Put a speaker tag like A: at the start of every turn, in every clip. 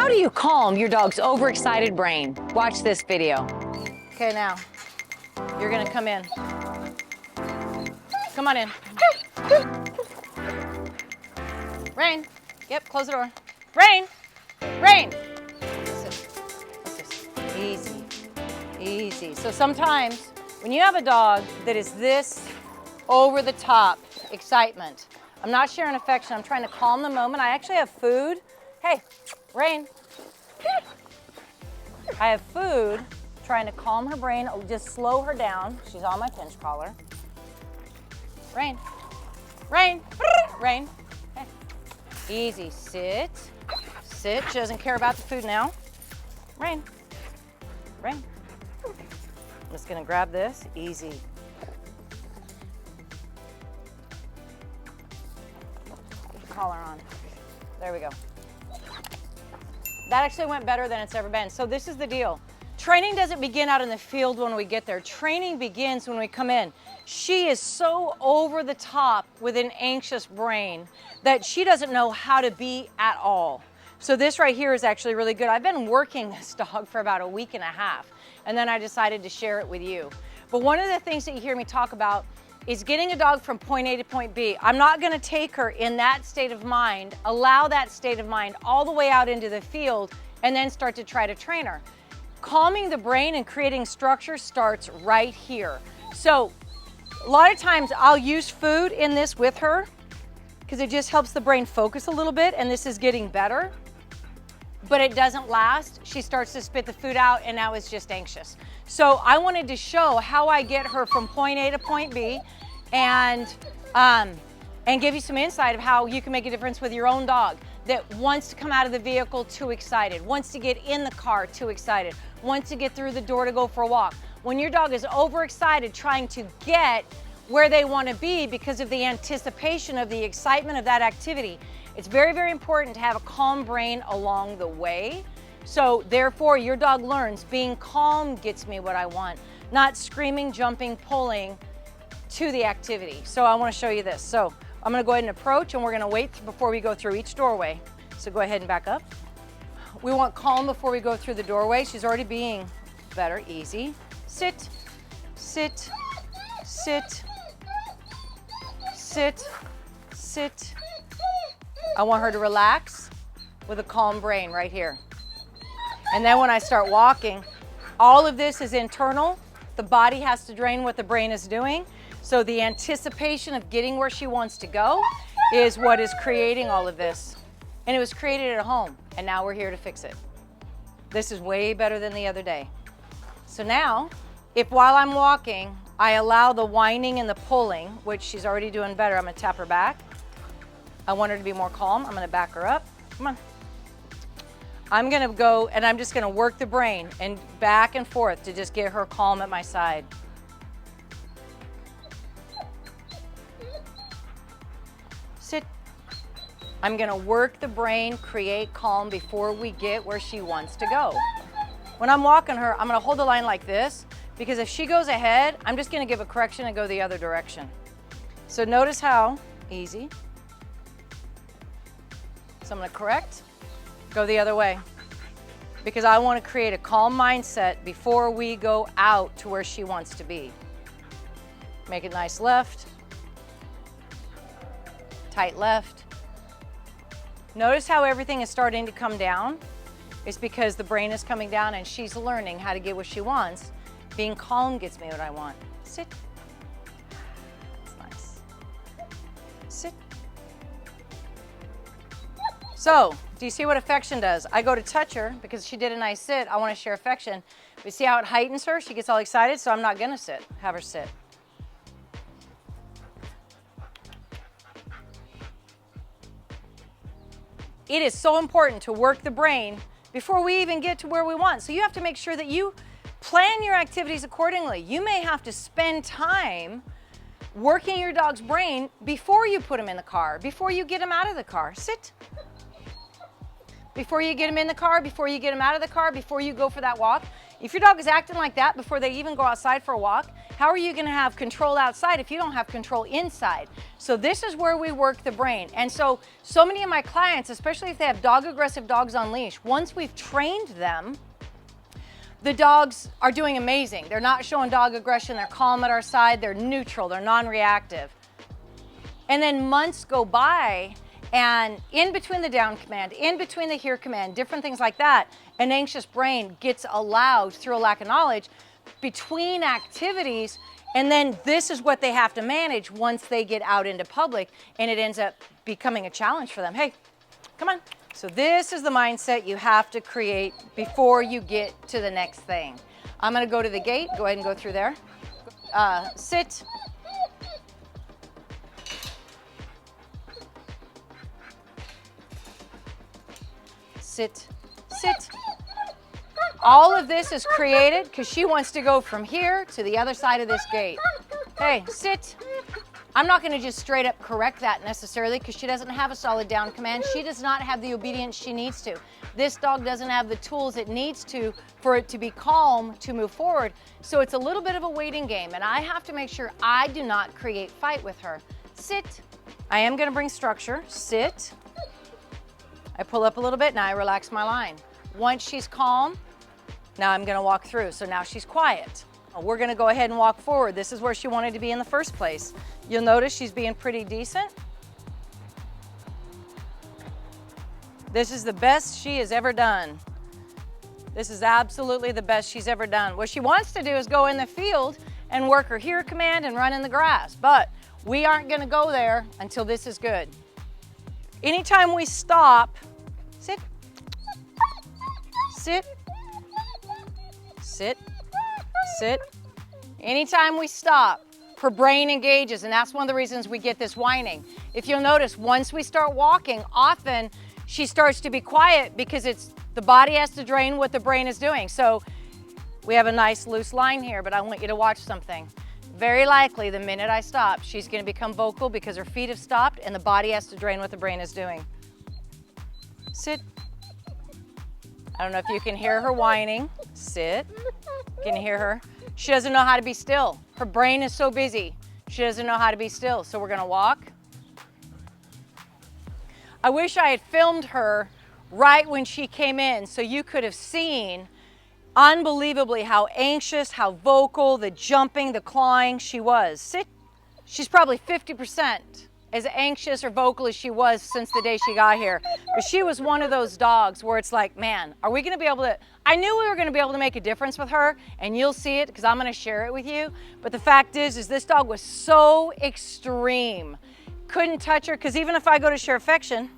A: do you calm your dog's overexcited brain? Watch this video.
B: Okay, now, you're gonna come in. Come on in. Rain. Yep, close the door. Rain. Rain. What's this? Easy. Easy. So sometimes when you have a dog that is this over the top excitement, I'm not sharing affection, I'm trying to calm the moment. I actually have food. Hey, Rain. I have food, trying to calm her brain, just slow her down. She's on my pinch collar. Rain. Rain. Rain. Okay. Easy. Sit. Sit. She doesn't care about the food now. Rain. Rain. I'm just gonna grab this. Easy. Put the collar on. There we go. That actually went better than it's ever been. So this is the deal. Training doesn't begin out in the field when we get there. Training begins when we come in. She is so over the top with an anxious brain that she doesn't know how to be at all. So this right here is actually really good. I've been working this dog for about a week and a half, and then I decided to share it with you. But one of the things that you hear me talk about is getting a dog from point A to point B. I'm not gonna take her in that state of mind, allow that state of mind all the way out into the field, and then start to try to train her. Calming the brain and creating structure starts right here. So a lot of times I'll use food in this with her because it just helps the brain focus a little bit, and this is getting better. But it doesn't last. She starts to spit the food out, and now is just anxious. So I wanted to show how I get her from point A to point B, and give you some insight of how you can make a difference with your own dog that wants to come out of the vehicle too excited, wants to get in the car too excited, wants to get through the door to go for a walk. When your dog is overexcited trying to get where they want to be because of the anticipation of the excitement of that activity, it's very, very important to have a calm brain along the way. So therefore, your dog learns being calm gets me what I want, not screaming, jumping, pulling to the activity. So I want to show you this. So I'm going to go ahead and approach, and we're going to wait before we go through each doorway. So go ahead and back up. We want calm before we go through the doorway. She's already being better. Easy. Sit, sit, sit, sit, sit. I want her to relax with a calm brain right here. And then when I start walking, all of this is internal. The body has to drain what the brain is doing. So the anticipation of getting where she wants to go is what is creating all of this. And it was created at home, and now we're here to fix it. This is way better than the other day. So now, if while I'm walking, I allow the whining and the pulling, which she's already doing better, I'm gonna tap her back. I want her to be more calm. I'm gonna back her up. Come on. I'm gonna go, and I'm just gonna work the brain and back and forth to just get her calm at my side. Sit. I'm gonna work the brain, create calm before we get where she wants to go. When I'm walking her, I'm gonna hold the line like this, because if she goes ahead, I'm just gonna give a correction and go the other direction. So notice how easy. So I'm gonna correct, go the other way, because I wanna create a calm mindset before we go out to where she wants to be. Make it nice left, tight left. Notice how everything is starting to come down. It's because the brain is coming down and she's learning how to get what she wants. Being calm gets me what I want. Sit. That's nice. Sit. So, do you see what affection does? I go to touch her because she did a nice sit. I want to share affection. But see how it heightens her? She gets all excited, so I'm not going to sit. Have her sit. It is so important to work the brain before we even get to where we want. So you have to make sure that you plan your activities accordingly. You may have to spend time working your dog's brain before you put him in the car, before you get him out of the car. Sit. Before you get him in the car, before you get him out of the car, before you go for that walk. If your dog is acting like that before they even go outside for a walk, How are you gonna have control outside if you don't have control inside? So this is where we work the brain. And so many of my clients, especially if they have aggressive dogs on leash, once we've trained them, the dogs are doing amazing. They're not showing dog aggression, they're calm at our side, they're neutral, they're non-reactive. And then months go by, and in between the down command, in between the here command, different things like that, an anxious brain gets allowed through a lack of knowledge between activities, and then this is what they have to manage once they get out into public, and it ends up becoming a challenge for them. Hey, come on. So this is the mindset you have to create before you get to the next thing. I'm gonna go to the gate. Go ahead and go through there. Sit. Sit, sit. All of this is created because she wants to go from here to the other side of this gate. Hey, sit. I'm not going to just straight up correct that necessarily because she doesn't have a solid down command. She does not have the obedience she needs to. This dog doesn't have the tools it needs to for it to be calm to move forward. So it's a little bit of a waiting game, and I have to make sure I do not create fight with her. Sit. I am going to bring structure. Sit. I pull up a little bit, now I relax my line. Once she's calm, now I'm gonna walk through. So now she's quiet. We're gonna go ahead and walk forward. This is where she wanted to be in the first place. You'll notice she's being pretty decent. This is the best she has ever done. This is absolutely the best she's ever done. What she wants to do is go in the field and work her here command and run in the grass, but we aren't gonna go there until this is good. Anytime we stop, sit, sit, sit, sit. Anytime we stop, her brain engages, and that's one of the reasons we get this whining. If you'll notice, once we start walking, often she starts to be quiet because the body has to drain what the brain is doing. So we have a nice loose line here, but I want you to watch something. Very likely, the minute I stop, she's going to become vocal because her feet have stopped and the body has to drain what the brain is doing. Sit. I don't know if you can hear her whining. Sit. Can you hear her? She doesn't know how to be still. Her brain is so busy. She doesn't know how to be still. So we're going to walk. I wish I had filmed her right when she came in so you could have seen unbelievably how anxious, how vocal, the jumping, the clawing she was. Sit. She's probably 50% as anxious or vocal as she was since the day she got here. But she was one of those dogs where it's like, man, are we going to be able to, I knew we were going to be able to make a difference with her, and you'll see it because I'm going to share it with you. But the fact is this dog was so extreme. Couldn't touch her because even if I go to share affection,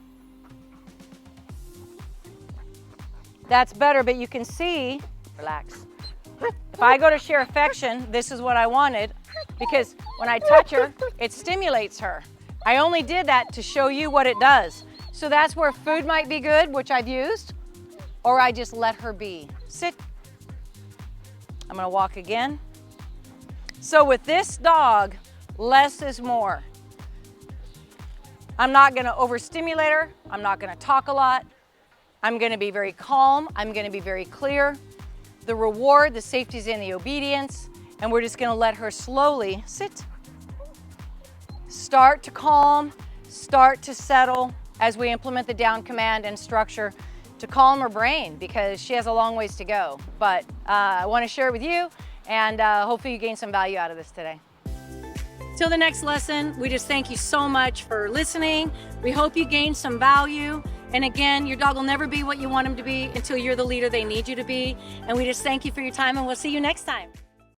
B: that's better, but you can see, relax. If I go to share affection, this is what I wanted, because when I touch her, it stimulates her. I only did that to show you what it does. So that's where food might be good, which I've used, or I just let her be. Sit. I'm gonna walk again. So with this dog, less is more. I'm not gonna overstimulate her. I'm not gonna talk a lot. I'm gonna be very calm. I'm gonna be very clear. The reward, the safety is in the obedience, and we're just gonna let her slowly sit. Start to calm, start to settle as we implement the down command and structure to calm her brain because she has a long ways to go. But I wanna share it with you, and hopefully you gain some value out of this today. Till the next lesson, we just thank you so much for listening. We hope you gained some value. And again, your dog will never be what you want him to be until you're the leader they need you to be. And we just thank you for your time, and we'll see you next time.